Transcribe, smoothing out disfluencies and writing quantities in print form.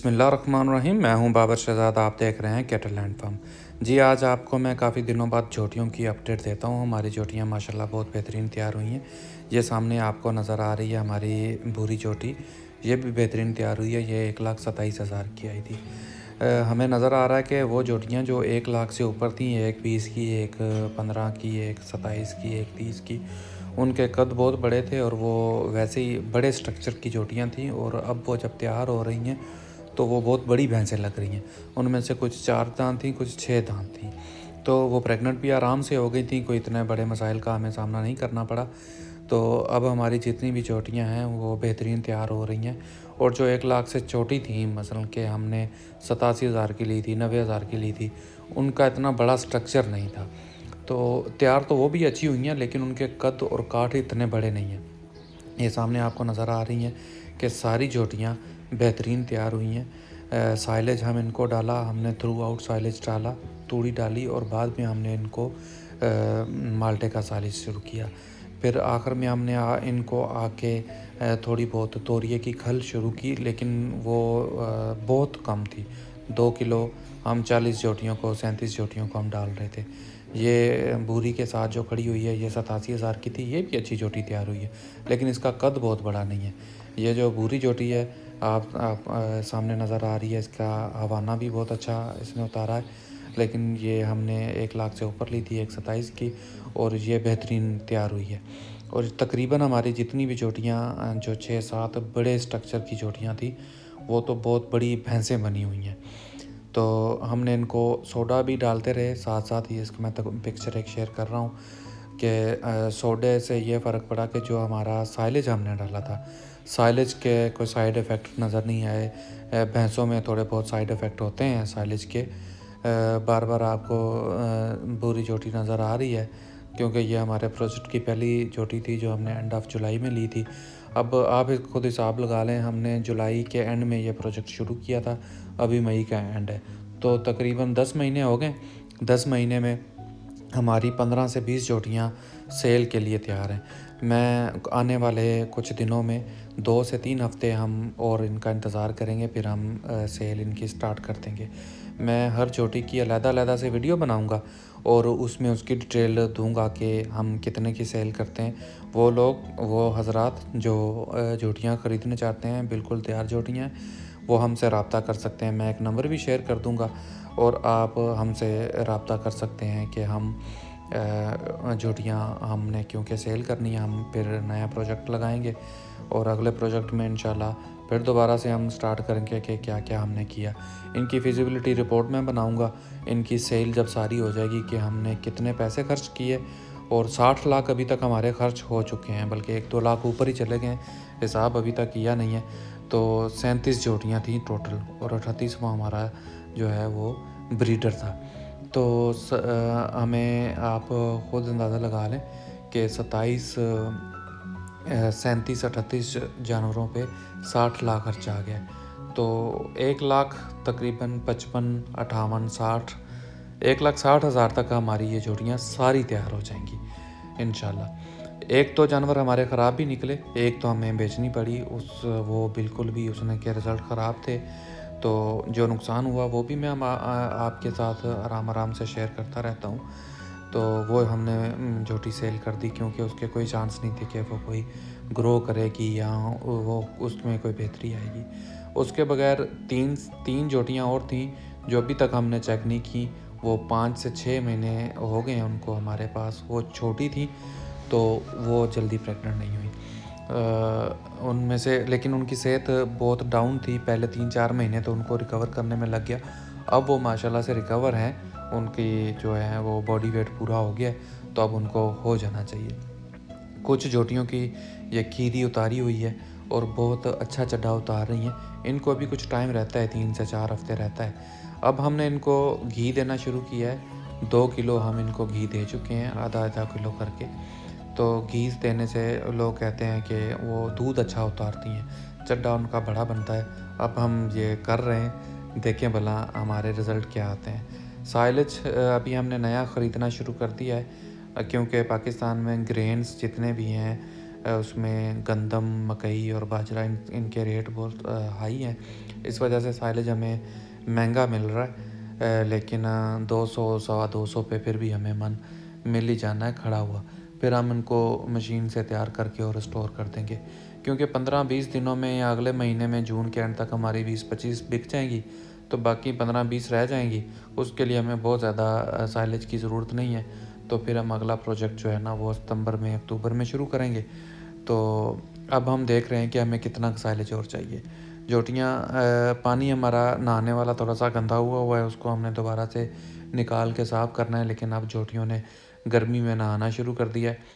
बिस्मिल्लाहिर्रहमानिर्रहीम। मैं हूं बाबर शहजाद, आप देख रहे हैं कैटल लैंड फार्म। जी, आज आपको मैं काफ़ी दिनों बाद जोटियों की अपडेट देता हूं। हमारी जोटियां माशाल्लाह बहुत बेहतरीन तैयार हुई हैं। ये सामने आपको नज़र आ रही है हमारी भूरी जोटी, ये भी बेहतरीन तैयार हुई है। ये 1,27,000 की आई थी। हमें नज़र आ रहा है कि वो जोटियाँ जो 1 लाख से ऊपर थी, एक 20 की, एक 15 की, एक 27 की, एक 30 की, उनके कद बहुत बड़े थे और वो वैसे ही बड़े स्ट्रक्चर की जोटियाँ थीं। और अब वो जब तैयार हो रही हैं तो वो बहुत बड़ी भैंसें लग रही हैं। उनमें से कुछ 4 दांत थी, कुछ 6 दांत थी। तो वो प्रेग्नेंट भी आराम से हो गई थी, कोई इतने बड़े मसाइल का हमें सामना नहीं करना पड़ा। तो अब हमारी जितनी भी चोटियाँ हैं वो बेहतरीन तैयार हो रही हैं। और जो 1 लाख से छोटी थी, मसलन कि हमने 87,000 की ली थी, 90,000 की ली थी, उनका इतना बड़ा स्ट्रक्चर नहीं था। तो तैयार तो वो भी अच्छी हुई हैं, लेकिन उनके कद और काठ इतने बड़े नहीं हैं। ये सामने आपको नज़र आ रही हैं कि सारी जोटियाँ बेहतरीन तैयार हुई हैं। साइलेज हम इनको डाला, हमने थ्रू आउट साइलेज डाला, तूड़ी डाली और बाद में हमने इनको माल्टे का साइलेज शुरू किया। फिर आखिर में हमने इनको आके थोड़ी बहुत तोरिए की खल शुरू की, लेकिन वो बहुत कम थी। 2 किलो हम 40 जोटियों को, 37 जोटियों को हम डाल रहे थे। ये भूरी के साथ जो खड़ी हुई है, ये 87,000 की थी। ये भी अच्छी जोटी तैयार हुई है, लेकिन इसका कद बहुत बड़ा नहीं है। ये जो भूरी जोटी है, आप सामने नज़र आ रही है, इसका हवाना भी बहुत अच्छा इसने उतारा है। लेकिन ये हमने 1 लाख से ऊपर ली थी, 1,27 की, और ये बेहतरीन तैयार हुई है। और तकरीबन हमारी जितनी भी जोटियाँ जो 6-7 बड़े स्ट्रक्चर की जोटियाँ थी, वो तो बहुत बड़ी भैंसें बनी हुई हैं। तो हमने इनको सोडा भी डालते रहे साथ साथ ही। इसका मैं तो पिक्चर एक शेयर कर रहा हूँ कि सोडे से ये फ़र्क पड़ा कि जो हमारा साइलेज हमने डाला था, साइलेज के कोई साइड इफ़ेक्ट नज़र नहीं आए। भैंसों में थोड़े बहुत साइड इफ़ेक्ट होते हैं साइलेज के। बार बार आपको भूरी जोटी नज़र आ रही है, क्योंकि ये हमारे प्रोजेक्ट की पहली जोटी थी जो हमने एंड ऑफ जुलाई में ली थी। अब आप खुद हिसाब लगा लें, हमने जुलाई के एंड में ये प्रोजेक्ट शुरू किया था, अभी मई का एंड है, तो तकरीबन 10 महीने हो गए। 10 महीने में हमारी 15 से 20 जोटियाँ सेल के लिए तैयार हैं। मैं आने वाले कुछ दिनों में 2 से 3 हफ़्ते हम और इनका इंतज़ार करेंगे, फिर हम सेल इनकी स्टार्ट कर देंगे। मैं हर जोटी की अलग-अलग से वीडियो बनाऊंगा और उसमें उसकी डिटेल दूंगा कि हम कितने की सेल करते हैं। वो हज़रात जो जोटियाँ ख़रीदने चाहते हैं, बिल्कुल तैयार जोटियाँ, वो हमसे रब्ता कर सकते हैं। मैं एक नंबर भी शेयर कर दूंगा और आप हमसे रब्ता कर सकते हैं कि हम जोटियाँ हमने क्योंकि सेल करनी है, हम फिर नया प्रोजेक्ट लगाएंगे और अगले प्रोजेक्ट में इंशाल्लाह फिर दोबारा से हम स्टार्ट करेंगे कि क्या क्या हमने किया। इनकी फिजिबिलिटी रिपोर्ट मैं बनाऊंगा, इनकी सेल जब सारी हो जाएगी कि हमने कितने पैसे खर्च किए। और 60 लाख अभी तक हमारे खर्च हो चुके हैं, बल्कि 1-2 लाख ऊपर ही चले गए, हिसाब अभी तक किया नहीं है। तो 37 जोटियाँ थी टोटल और 38वां हमारा जो है वो ब्रीडर था। तो हमें आप ख़ुद अंदाज़ा लगा लें कि 37-38 जानवरों पे 60 लाख खर्च आ गया। तो 1 लाख तकरीबन 55-58-60 1,60,000 तक हमारी ये जोड़ियाँ सारी तैयार हो जाएंगी इंशाल्लाह। एक तो जानवर हमारे ख़राब भी निकले, एक तो हमें बेचनी पड़ी, वो बिल्कुल भी उसने के रिज़ल्ट ख़राब थे। तो जो नुकसान हुआ वो भी मैं आपके साथ आराम से शेयर करता रहता हूँ। तो वो हमने जोटी सेल कर दी, क्योंकि उसके कोई चांस नहीं थे कि वो कोई ग्रो करेगी या वो उसमें कोई बेहतरी आएगी। उसके बगैर तीन जोटियाँ और थीं जो अभी तक हमने चेक नहीं की। वो 5 से 6 महीने हो गए हैं उनको हमारे पास। वो छोटी थी तो वो जल्दी प्रेग्नेंट नहीं हुई उनमें से, लेकिन उनकी सेहत बहुत डाउन थी। पहले 3-4 महीने तो उनको रिकवर करने में लग गया। अब वो माशाल्लाह से रिकवर हैं, उनकी जो है वो बॉडी वेट पूरा हो गया, तो अब उनको हो जाना चाहिए। कुछ जोटियों की ये खीरी उतारी हुई है और बहुत अच्छा चड्ढा उतार रही हैं। इनको अभी कुछ टाइम रहता है, 3 से 4 हफ्ते रहता है। अब हमने इनको घी देना शुरू किया है। 2 किलो हम इनको घी दे चुके हैं, आधा किलो करके। तो घी देने से लोग कहते हैं कि वो दूध अच्छा उतारती हैं, चड्ढा उनका बड़ा बनता है। अब हम ये कर रहे हैं, देखें भला हमारे रिज़ल्ट क्या आते हैं। साइलेज अभी हमने नया ख़रीदना शुरू कर दिया है, क्योंकि पाकिस्तान में ग्रेन्स जितने भी हैं उसमें गंदम, मकई और बाजरा इनके रेट बहुत हाई हैं। इस वजह से साइलेज हमें महंगा मिल रहा है, लेकिन 200 सवा 200 पे फिर भी हमें मन मिल ही जाना है खड़ा हुआ। फिर हम इनको मशीन से तैयार करके और स्टोर कर देंगे, क्योंकि 15-20 दिनों में या अगले महीने में जून के एंड तक हमारी 20-25 बिक जाएंगी, तो बाकी 15-20 रह जाएंगी। उसके लिए हमें बहुत ज़्यादा साइलेज की ज़रूरत नहीं है। तो फिर हम अगला प्रोजेक्ट जो है ना वो सितंबर में अक्टूबर में शुरू करेंगे। तो अब हम देख रहे हैं कि हमें कितना साइलेज और चाहिए। जोटियाँ पानी हमारा नहाने वाला थोड़ा सा गंदा हुआ है, उसको हमने दोबारा से निकाल के साफ़ करना है, लेकिन अब जोटियों ने गर्मी में नहाना शुरू कर दिया है।